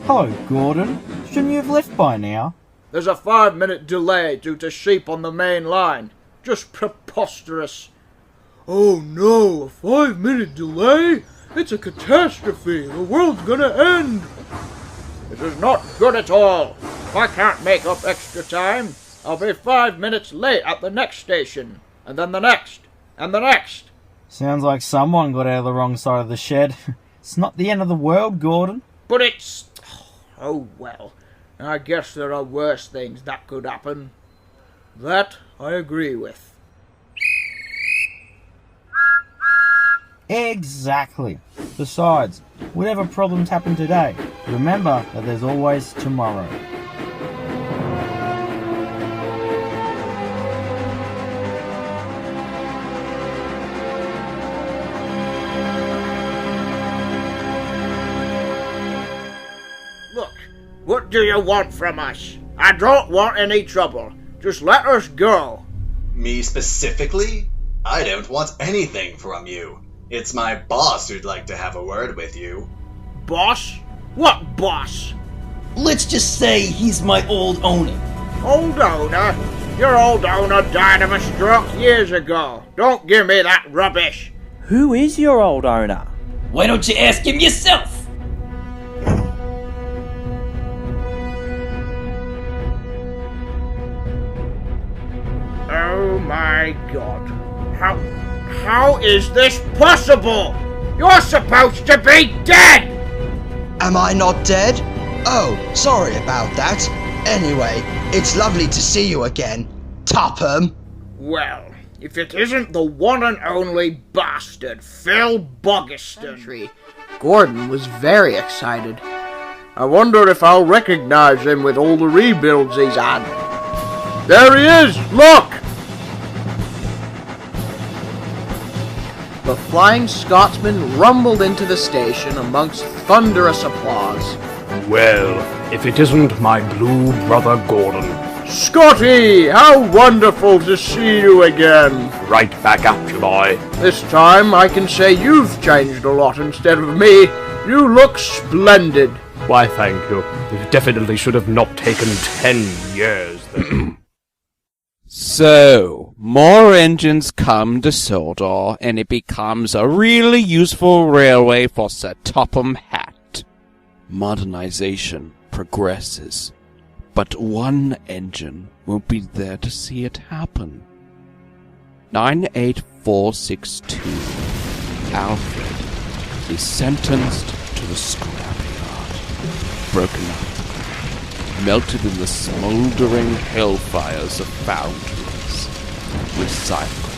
Hello, Gordon. Shouldn't you have left by now? There's a 5-minute delay due to sheep on the main line. Just preposterous. Oh no, a 5-minute delay? It's a catastrophe. The world's gonna end. This is not good at all. If I can't make up extra time, I'll be 5 minutes late at the next station. And then the next. And the next. Sounds like someone got out of the wrong side of the shed. It's not the end of the world, Gordon. But it's... Oh well. I guess there are worse things that could happen. That I agree with. Exactly. Besides, whatever problems happen today, remember that there's always tomorrow. Look, what do you want from us? I don't want any trouble. Just let us go. Me specifically? I don't want anything from you. It's my boss who'd like to have a word with you. Boss? What boss? Let's just say he's my old owner. Old owner? Your old owner died of a stroke years ago. Don't give me that rubbish. Who is your old owner? Why don't you ask him yourself? Oh my God. How is this possible? You're supposed to be dead! Am I not dead? Oh, sorry about that. Anyway, it's lovely to see you again, Topham. Well, if it isn't the one and only bastard, Phil Bogiston. Gordon was very excited. I wonder if I'll recognize him with all the rebuilds he's had. There he is! Look! The Flying Scotsman rumbled into the station amongst thunderous applause. Well, if it isn't my blue brother Gordon. Scotty! How wonderful to see you again! Right back at you, boy. This time I can say you've changed a lot instead of me. You look splendid. Why, thank you. It definitely should have not taken 10 years, though. So, more engines come to Sodor, and it becomes a really useful railway for Sir Topham Hatt. Modernization progresses, but one engine won't be there to see it happen. 98462, Alfred, is sentenced to the scrapyard, broken up, melted in the smoldering hellfires of foundries. Recycled.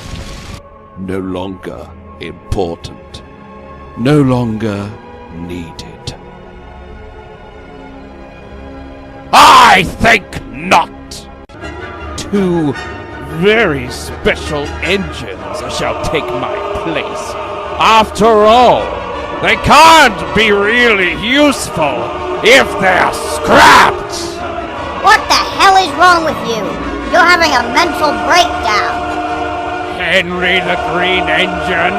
No longer important. No longer needed. I think not! 2 very special engines shall take my place. After all, they can't be really useful if they're scrapped! What the hell is wrong with you? You're having a mental breakdown. Henry the Green Engine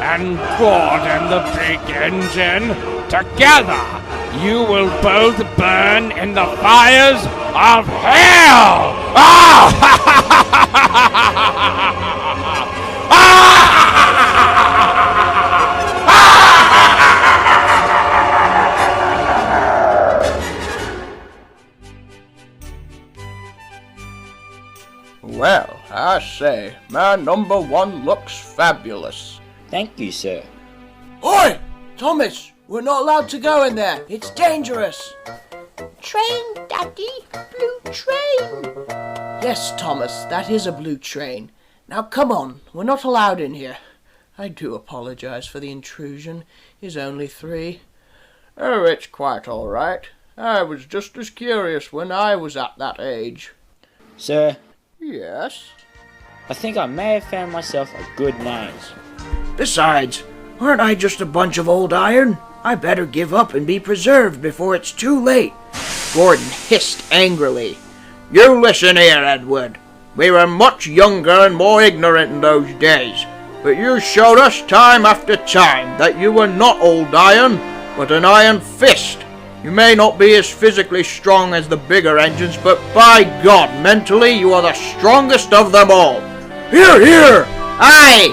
and Gordon the Big Engine, together you will both burn in the fires of hell! Well, I say, my number one looks fabulous. Thank you, sir. Oi! Thomas, we're not allowed to go in there. It's dangerous. Train, Daddy. Blue train. Yes, Thomas, that is a blue train. Now come on, we're not allowed in here. I do apologize for the intrusion. He's only 3. Oh, it's quite all right. I was just as curious when I was at that age. Sir, Yes? I think I may have found myself a good name. Besides, aren't I just a bunch of old iron? I better give up and be preserved before it's too late. Gordon hissed angrily. You listen here, Edward. We were much younger and more ignorant in those days, but you showed us time after time that you were not old iron, but an iron fist. You may not be as physically strong as the bigger engines, but by God, mentally, you are the strongest of them all. Hear, hear! Aye!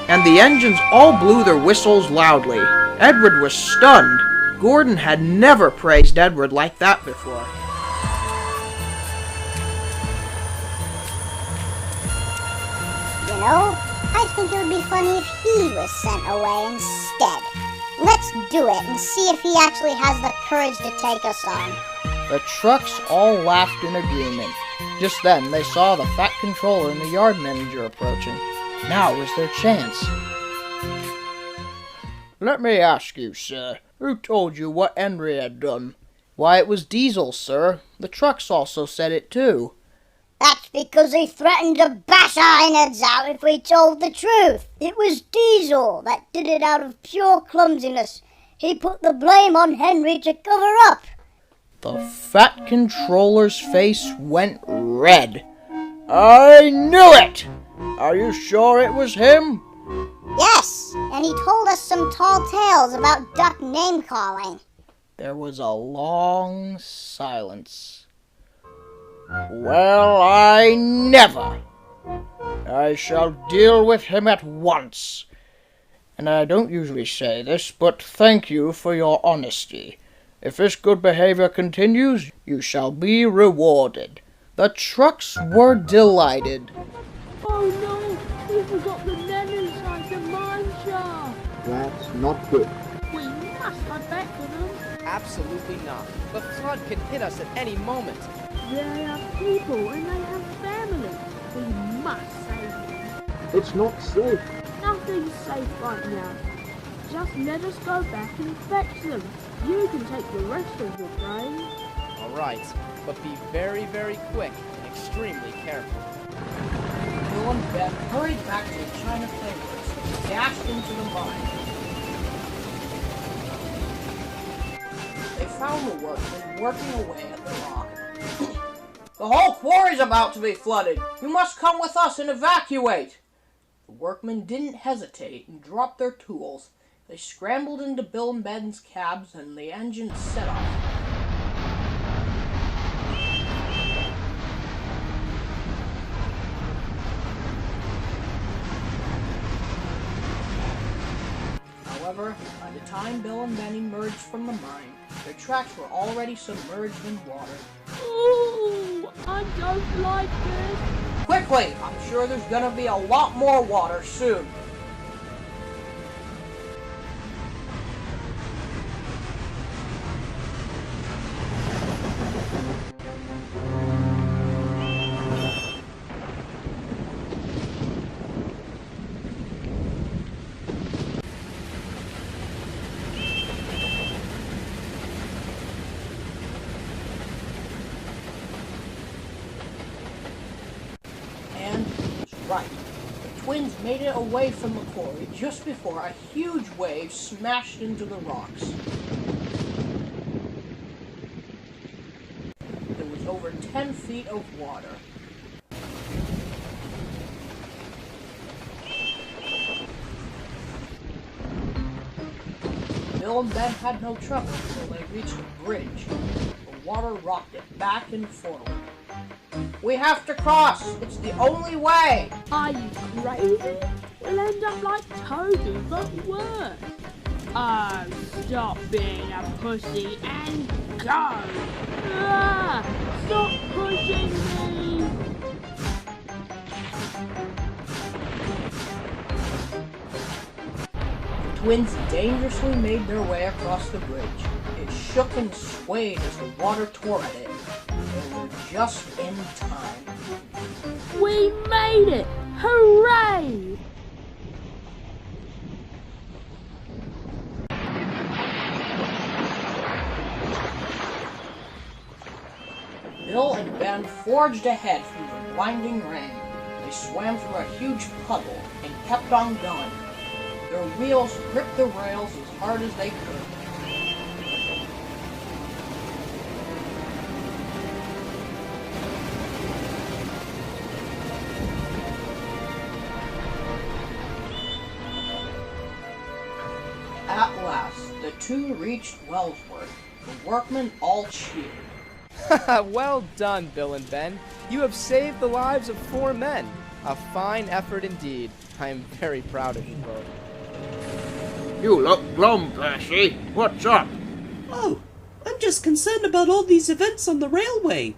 And the engines all blew their whistles loudly. Edward was stunned. Gordon had never praised Edward like that before. You know, I think it would be funny if he was sent away instead. Let's do it and see if he actually has the courage to take us on. The trucks all laughed in agreement. Just then, they saw the fat controller and the yard manager approaching. Now was their chance. Let me ask you, sir, who told you what Henry had done? Why, it was Diesel, sir. The trucks also said it too. That's because he threatened to bash our innards out if we told the truth. It was Diesel that did it out of pure clumsiness. He put the blame on Henry to cover up. The fat controller's face went red. I knew it! Are you sure it was him? Yes, and he told us some tall tales about duck name-calling. There was a long silence. Well, I never. I shall deal with him at once. And I don't usually say this, but thank you for your honesty. If this good behavior continues, you shall be rewarded. The trucks were delighted. Oh no, we forgot the men inside the mine shaft. That's not good. We must head back for them. Absolutely not. The flood can hit us at any moment. They are people and they have families. We must save them. It's not safe. Nothing's safe right now. Just let us go back and fetch them. You can take the rest of the train. Alright, but be very, very quick and extremely careful. Bill and Ben hurried back to the China Playworks and dashed into the mine. They found the workmen working away at the rock. The whole quarry's about to be flooded. You must come with us and evacuate. The workmen didn't hesitate and dropped their tools. They scrambled into Bill and Ben's cabs and the engines set off. However, by the time Bill and Ben emerged from the mine, their tracks were already submerged in water. Ooh, I don't like this. Quickly! I'm sure there's gonna be a lot more water soon. Right. The twins made it away from the quarry just before a huge wave smashed into the rocks. There was over 10 feet of water. Bill and Ben had no trouble until they reached a bridge. The water rocked it back and forward. We have to cross! It's the only way! Are you crazy? We'll end up like Toby, but worse. Oh, stop being a pussy and go! Ah, stop pushing me! The twins dangerously made their way across the bridge. It shook and swayed as the water tore at it. They were just in time. We made it! Hooray! Bill and Ben forged ahead through the blinding rain. They swam through a huge puddle and kept on going. Their wheels gripped the rails as hard as they could. At last, the two reached Wellsworth. The workmen all cheered. Well done, Bill and Ben. You have saved the lives of 4 men. A fine effort indeed. I am very proud of you both. You look glum, Percy. What's up? Oh, I'm just concerned about all these events on the railway.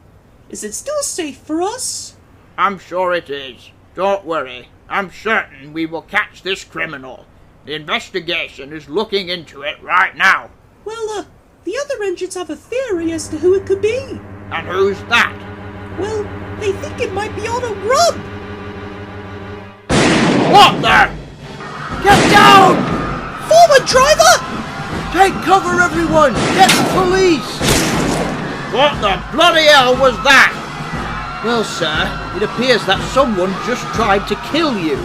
Is it still safe for us? I'm sure it is. Don't worry. I'm certain we will catch this criminal. The investigation is looking into it right now. Well, the other engines have a theory as to who it could be. And who's that? Well, they think it might be Otto Grubb. What the? Get down! Forward, driver! Take cover, everyone! Get the police! What the bloody hell was that? Well, sir, it appears that someone just tried to kill you.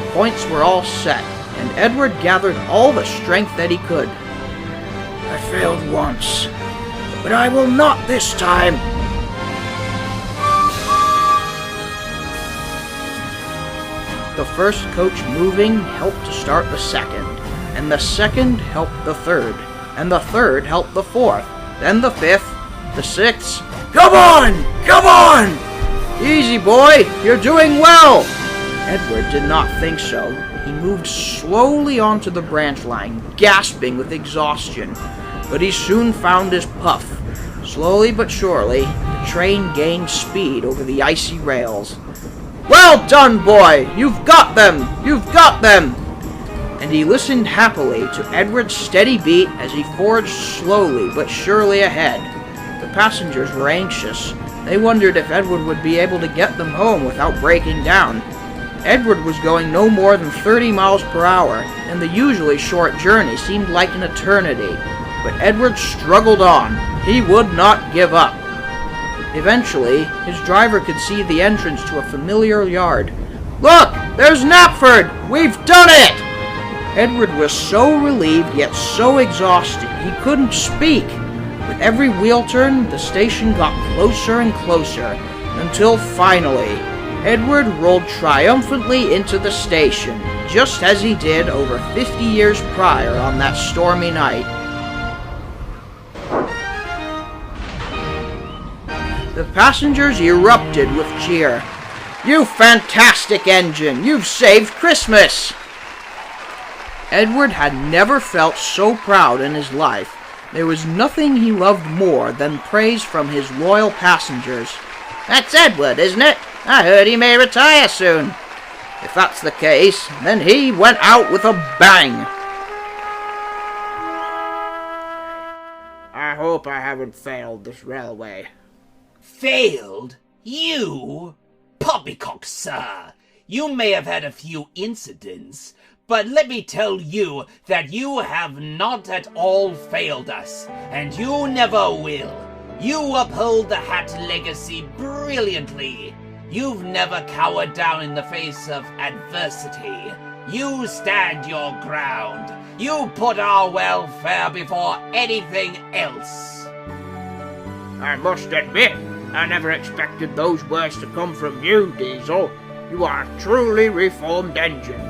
The points were all set, and Edward gathered all the strength that he could. I failed once, but I will not this time. The first coach moving helped to start the second, and the second helped the third, and the third helped the fourth, then the fifth, the sixth. Come on! Come on! Easy, boy! You're doing well! Edward did not think so. He moved slowly onto the branch line, gasping with exhaustion. But he soon found his puff. Slowly but surely, the train gained speed over the icy rails. Well done, boy! You've got them! You've got them! And he listened happily to Edward's steady beat as he forged slowly but surely ahead. The passengers were anxious. They wondered if Edward would be able to get them home without breaking down. Edward was going no more than 30 miles per hour, and the usually short journey seemed like an eternity. But Edward struggled on. He would not give up. Eventually, his driver could see the entrance to a familiar yard. Look! There's Knapford! We've done it! Edward was so relieved yet so exhausted he couldn't speak. With every wheel turn, the station got closer and closer, until finally, Edward rolled triumphantly into the station, just as he did over 50 years prior on that stormy night. The passengers erupted with cheer. You fantastic engine! You've saved Christmas! Edward had never felt so proud in his life. There was nothing he loved more than praise from his loyal passengers. That's Edward, isn't it? I heard he may retire soon. If that's the case, then he went out with a bang. I hope I haven't failed this railway. Failed? You? Poppycock, sir. You may have had a few incidents, but let me tell you that you have not at all failed us, and you never will. You uphold the Hat legacy brilliantly. You've never cowered down in the face of adversity. You stand your ground. You put our welfare before anything else. I must admit, I never expected those words to come from you, Diesel. You are a truly reformed engine.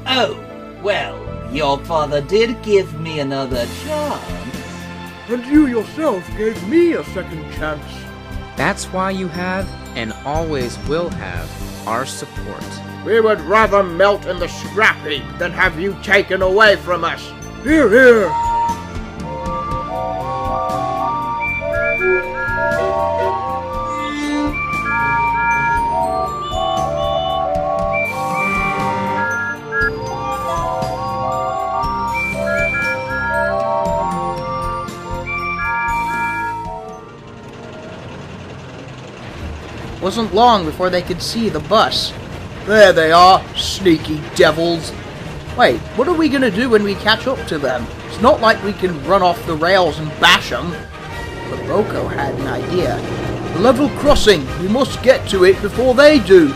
Oh, well, your father did give me another chance. And you yourself gave me a second chance. That's why you have, and always will have, our support. We would rather melt in the scrap heap than have you taken away from us. Hear, hear! Wasn't long before they could see the bus. There they are, sneaky devils. Wait, what are we gonna do when we catch up to them? It's not like we can run off the rails and bash them. But Boco had an idea. A level crossing, we must get to it before they do.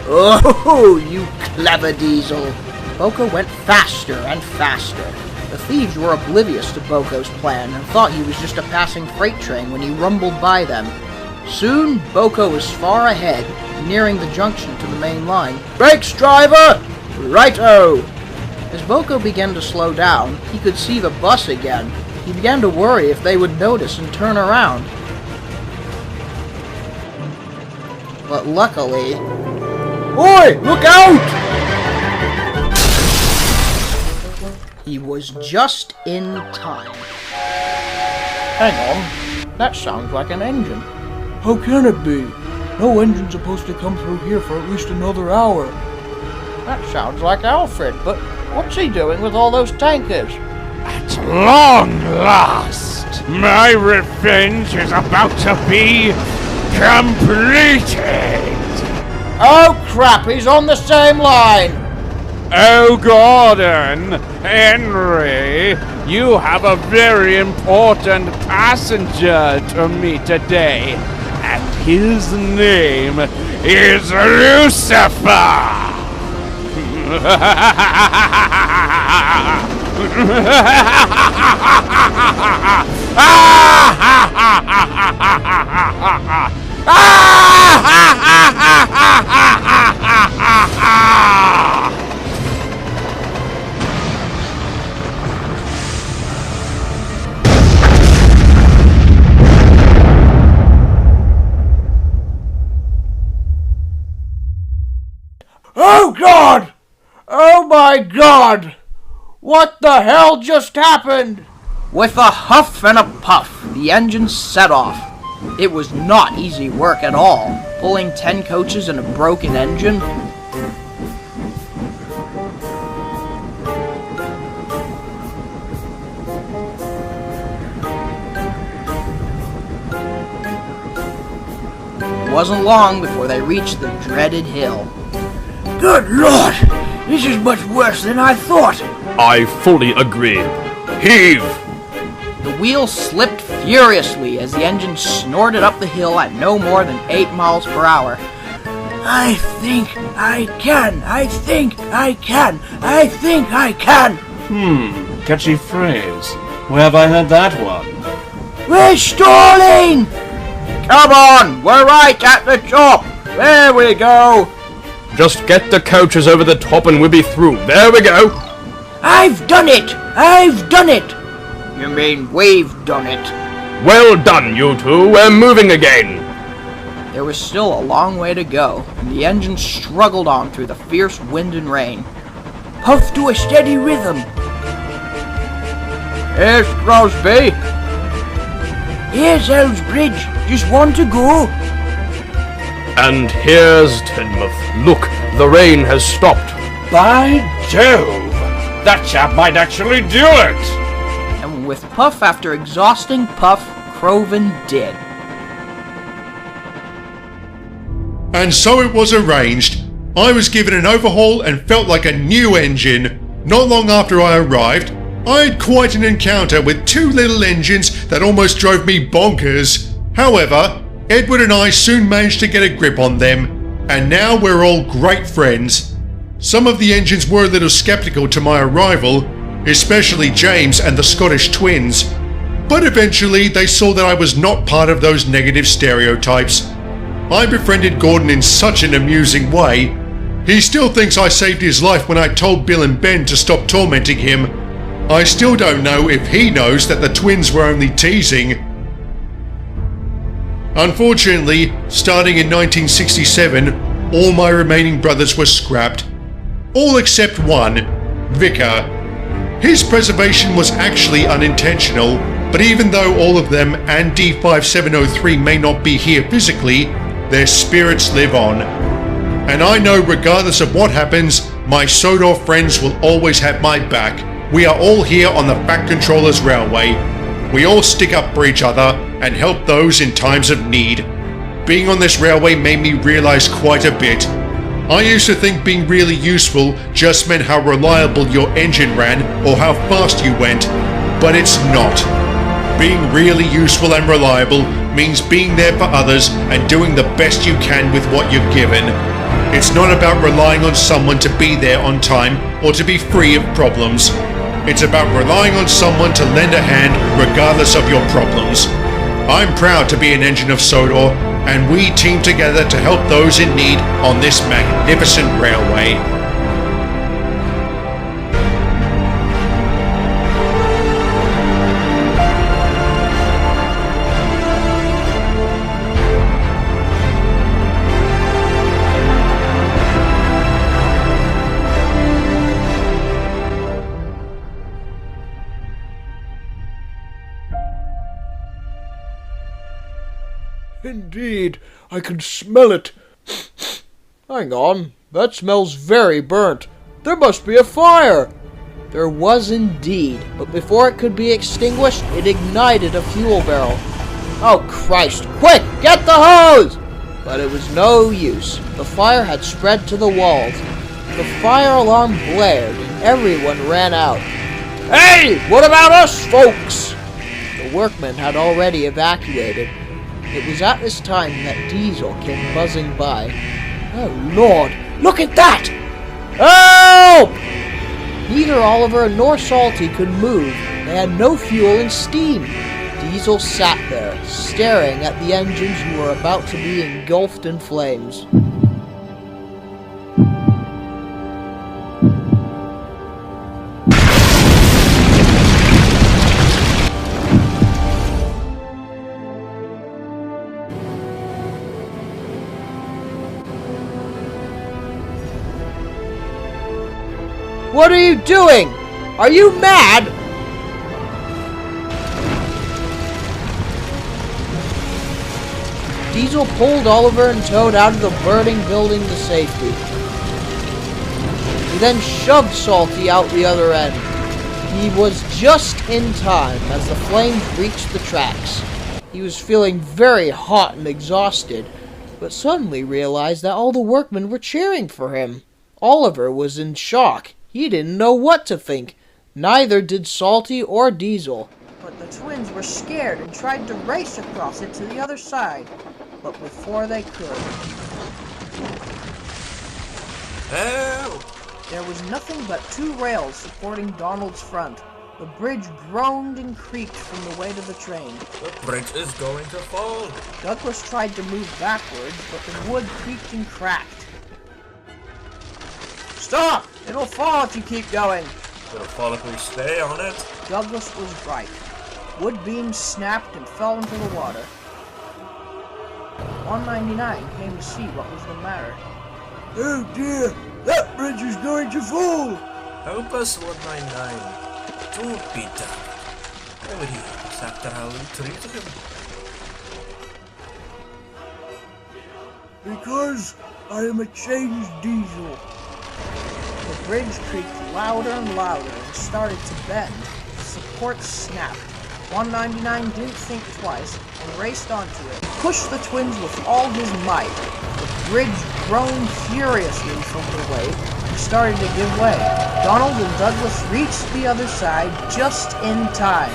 Oh, you clever Diesel. Boco went faster and faster. The thieves were oblivious to Boco's plan and thought he was just a passing freight train when he rumbled by them. Soon, Boco was far ahead, nearing the junction to the main line. Brakes, driver! Righto! As Boco began to slow down, he could see the bus again. He began to worry if they would notice and turn around. But luckily... Oi! Look out! He was just in time. Hang on, that sounds like an engine. How can it be? No engine's supposed to come through here for at least another hour. That sounds like Alfred, but what's he doing with all those tankers? At long last, my revenge is about to be completed! Oh crap, he's on the same line! Oh, Gordon, Henry, you have a very important passenger to meet today, and his name is Lucifer! Oh God! Oh my God! What the hell just happened? With a huff and a puff, the engine set off. It was not easy work at all, pulling 10 coaches and a broken engine. It wasn't long before they reached the dreaded hill. Good Lord! This is much worse than I thought! I fully agree. Heave! The wheels slipped furiously as the engine snorted up the hill at no more than 8 miles per hour. I think I can! I think I can! I think I can! Catchy phrase. Where have I heard that one? We're stalling! Come on! We're right at the top! There we go! Just get the coaches over the top and we'll be through. There we go! I've done it! I've done it! You mean we've done it? Well done, you two. We're moving again. There was still a long way to go, and the engine struggled on through the fierce wind and rain. Puff to a steady rhythm. Here's Crosby. Here's Ellsbridge. Just one to go. And here's Tedmouth. Look, the rain has stopped. By Jove! That chap might actually do it! And with puff after exhausting puff, Croven did. And so it was arranged. I was given an overhaul and felt like a new engine. Not long after I arrived, I had quite an encounter with 2 little engines that almost drove me bonkers. However, Edward and I soon managed to get a grip on them, and now we're all great friends. Some of the engines were a little skeptical to my arrival, especially James and the Scottish twins, but eventually they saw that I was not part of those negative stereotypes. I befriended Gordon in such an amusing way. He still thinks I saved his life when I told Bill and Ben to stop tormenting him. I still don't know if he knows that the twins were only teasing. Unfortunately, starting in 1967, all my remaining brothers were scrapped. All except one, Vicar. His preservation was actually unintentional, but even though all of them and D5703 may not be here physically, their spirits live on. And I know regardless of what happens, my Sodor friends will always have my back. We are all here on the Fat Controllers Railway. We all stick up for each other and help those in times of need. Being on this railway made me realize quite a bit. I used to think being really useful just meant how reliable your engine ran or how fast you went, but it's not. Being really useful and reliable means being there for others and doing the best you can with what you're given. It's not about relying on someone to be there on time or to be free of problems. It's about relying on someone to lend a hand regardless of your problems. I'm proud to be an Engine of Sodor, and we team together to help those in need on this magnificent railway. Indeed, I can smell it. Hang on, that smells very burnt. There must be a fire. There was indeed, but before it could be extinguished, it ignited a fuel barrel. Oh Christ, quick, get the hose! But it was no use. The fire had spread to the walls. The fire alarm blared and everyone ran out. Hey, what about us, folks? The workmen had already evacuated. It was at this time that Diesel came buzzing by. Oh Lord, look at that! Help! Neither Oliver nor Salty could move. They had no fuel and steam. Diesel sat there, staring at the engines who were about to be engulfed in flames. What are you doing? Are you mad? Diesel pulled Oliver and Toad out of the burning building to safety. He then shoved Salty out the other end. He was just in time as the flames reached the tracks. He was feeling very hot and exhausted, but suddenly realized that all the workmen were cheering for him. Oliver was in shock. He didn't know what to think. Neither did Salty or Diesel. But the twins were scared and tried to race across it to the other side. But before they could... Help! There was nothing but two rails supporting Donald's front. The bridge groaned and creaked from the weight of the train. The bridge is going to fall. Douglas tried to move backwards, but the wood creaked and cracked. Stop! It'll fall if you keep going. It'll fall if we stay on it. Douglas was right. Wood beams snapped and fell into the water. 199 came to see what was the matter. Oh dear! That bridge is going to fall! Help us, 199. Don't be done. Why would he help us after how we treated him? Because I am a changed Diesel. The bridge creaked louder and louder and started to bend. The supports snapped. 199 didn't think twice and raced onto it. He pushed the twins with all his might. The bridge groaned furiously from the weight and started to give way. Donald and Douglas reached the other side just in time.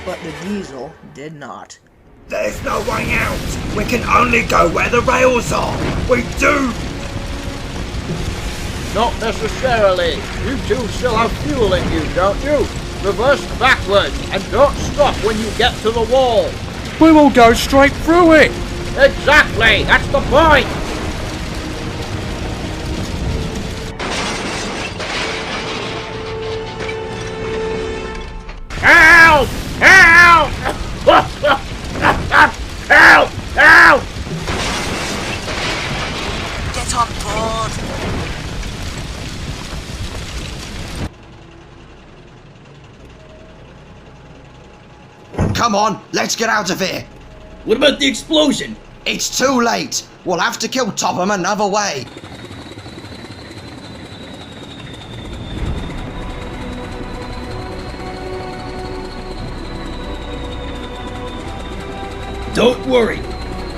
But the Diesel did not. There's no way out! We can only go where the rails are! We do! Not necessarily. You two still have fuel in you, don't you? Reverse backwards and don't stop when you get to the wall. We will go straight through it! Exactly! That's the point! Help! Help! Help! Help! Get on board! Come on, let's get out of here. What about the explosion? It's too late. We'll have to kill Topham another way. Don't worry.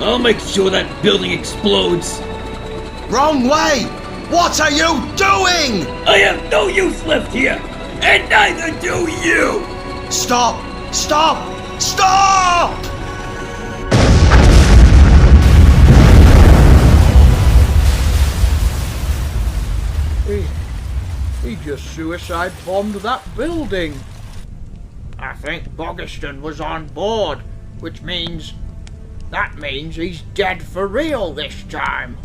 I'll make sure that building explodes. Wrong way! What are you doing? I have no use left here, and neither do you! Stop! Stop! Stop! He just suicide bombed that building. I think Bogiston was on board, which means... that means he's dead for real this time.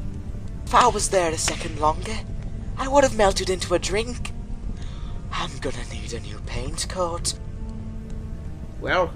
If I was there a second longer, I would have melted into a drink. I'm gonna need a new paint coat. Well,